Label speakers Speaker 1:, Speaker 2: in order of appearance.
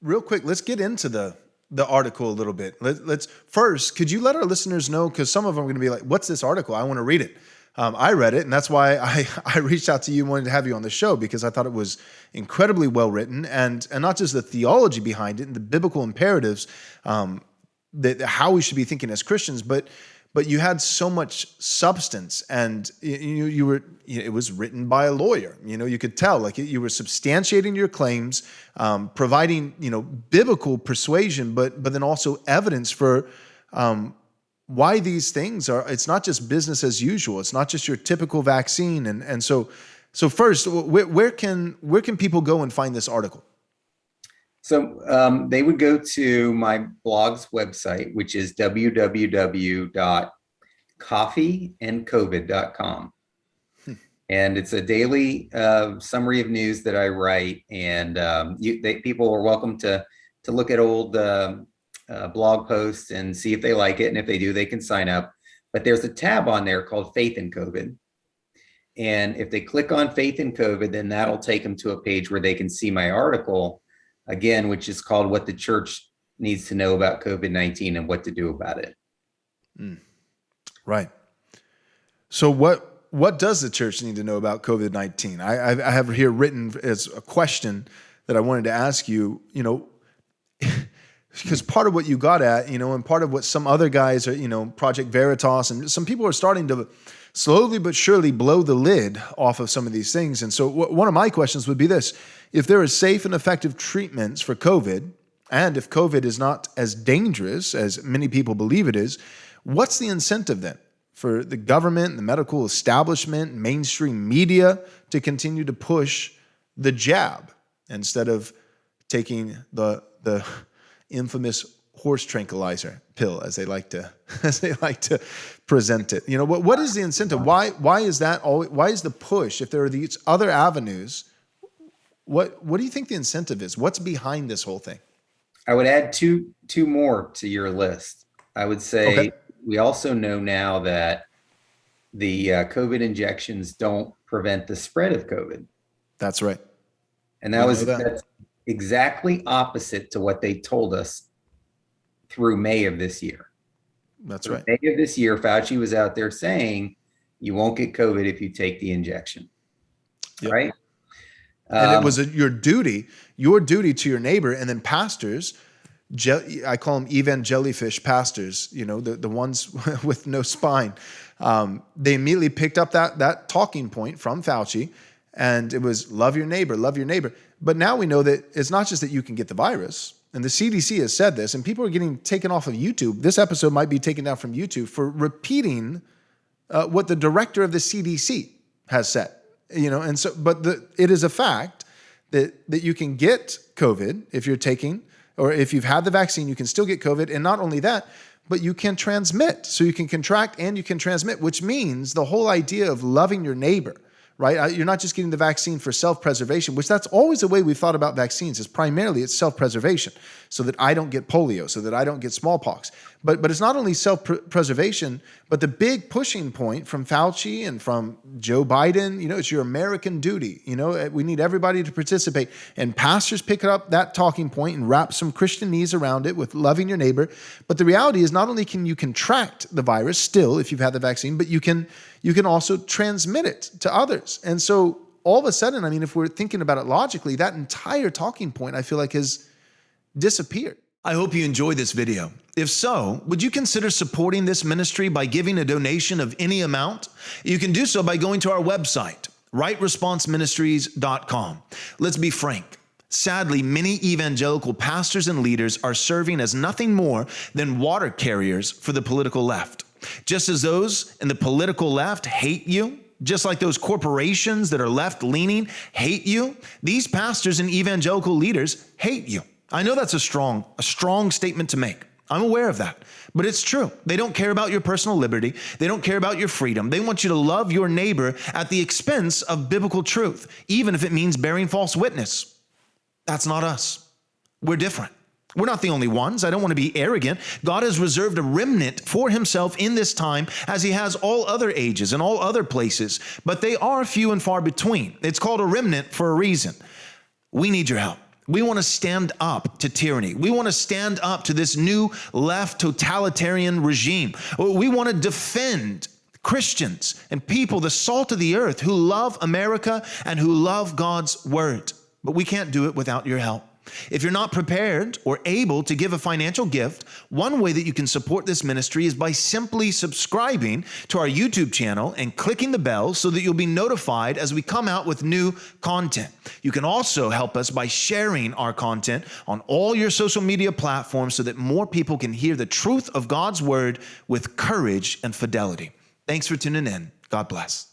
Speaker 1: real quick, let's get into the article a little bit. Let's first, could you let our listeners know, because some of them are going to be like, what's this article? I want to read it. I read it, and that's why I reached out to you and wanted to have you on the show, because I thought it was incredibly well written, and not just the theology behind it and the biblical imperatives, that how we should be thinking as Christians, but you had so much substance, and you were, it was written by a lawyer. You could tell, like, you were substantiating your claims, providing, biblical persuasion, but then also evidence for why these things are. It's not just business as usual. It's not just your typical vaccine. And so first, where can people go and find this article?
Speaker 2: So they would go to my blog's website, which is www.coffeeandcovid.com. And it's a daily summary of news that I write. And people are welcome to look at old blog posts and see if they like it. And if they do, they can sign up. But there's a tab on there called Faith in COVID. And if they click on Faith in COVID, then that'll take them to a page where they can see my article, again, which is called What the Church Needs to Know About COVID-19 and What to Do About It.
Speaker 1: Right. So what does the church need to know about COVID-19? I have here written as a question that I wanted to ask you, because part of what you got at, and part of what some other guys are, Project Veritas, and some people are starting to slowly but surely blow the lid off of some of these things. And so one of my questions would be this: if there are safe and effective treatments for COVID, and if COVID is not as dangerous as many people believe it is, what's the incentive then for the government, the medical establishment, mainstream media to continue to push the jab instead of taking the infamous horse tranquilizer pill, as they like to present it? What is the incentive? Why is that why is the push? If there are these other avenues, what do you think the incentive is? What's behind this whole thing?
Speaker 2: I would add two more to your list. I would say, okay, we also know now that the COVID injections don't prevent the spread of COVID.
Speaker 1: That's right.
Speaker 2: And that's exactly opposite to what they told us through May of this year.
Speaker 1: That's right.
Speaker 2: May of this year, Fauci was out there saying you won't get COVID if you take the injection. Yep. Right?
Speaker 1: And it was your duty to your neighbor. And then pastors, I call them evangelifish pastors, the ones with no spine. They immediately picked up that talking point from Fauci, and it was love your neighbor, love your neighbor. But now we know that it's not just that you can get the virus, and the CDC has said this, and people are getting taken off of YouTube. This episode might be taken down from YouTube for repeating what the director of the CDC has said. And so, but it is a fact that you can get COVID if you're taking, or if you've had the vaccine, you can still get COVID. And not only that, but you can transmit. So you can contract and you can transmit, which means the whole idea of loving your neighbor, right? You're not just getting the vaccine for self-preservation, which that's always the way we've thought about vaccines, is primarily it's self-preservation, so that I don't get polio, so that I don't get smallpox. But it's not only self-preservation, but the big pushing point from Fauci and from Joe Biden, it's your American duty. We need everybody to participate. And pastors pick up that talking point and wrap some Christianese around it with loving your neighbor. But the reality is, not only can you contract the virus still if you've had the vaccine, but you can also transmit it to others. And so all of a sudden, if we're thinking about it logically, that entire talking point, I feel like, has disappeared. I hope you enjoyed this video. If so, would you consider supporting this ministry by giving a donation of any amount? You can do so by going to our website, rightresponseministries.com. Let's be frank. Sadly, many evangelical pastors and leaders are serving as nothing more than water carriers for the political left. Just as those in the political left hate you, just like those corporations that are left-leaning hate you, these pastors and evangelical leaders hate you. I know that's a strong statement to make. I'm aware of that, but it's true. They don't care about your personal liberty. They don't care about your freedom. They want you to love your neighbor at the expense of biblical truth, even if it means bearing false witness. That's not us. We're different. We're not the only ones. I don't want to be arrogant. God has reserved a remnant for himself in this time, as he has all other ages and all other places, but they are few and far between. It's called a remnant for a reason. We need your help.
Speaker 3: We want to stand up to tyranny. We want to stand up to this new left totalitarian regime. We want to defend Christians and people, the salt of the earth, who love America and who love God's word. But we can't do it without your help. If you're not prepared or able to give a financial gift, one way that you can support this ministry is by simply subscribing to our YouTube channel and clicking the bell so that you'll be notified as we come out with new content. You can also help us by sharing our content on all your social media platforms so that more people can hear the truth of God's word with courage and fidelity. Thanks for tuning in. God bless.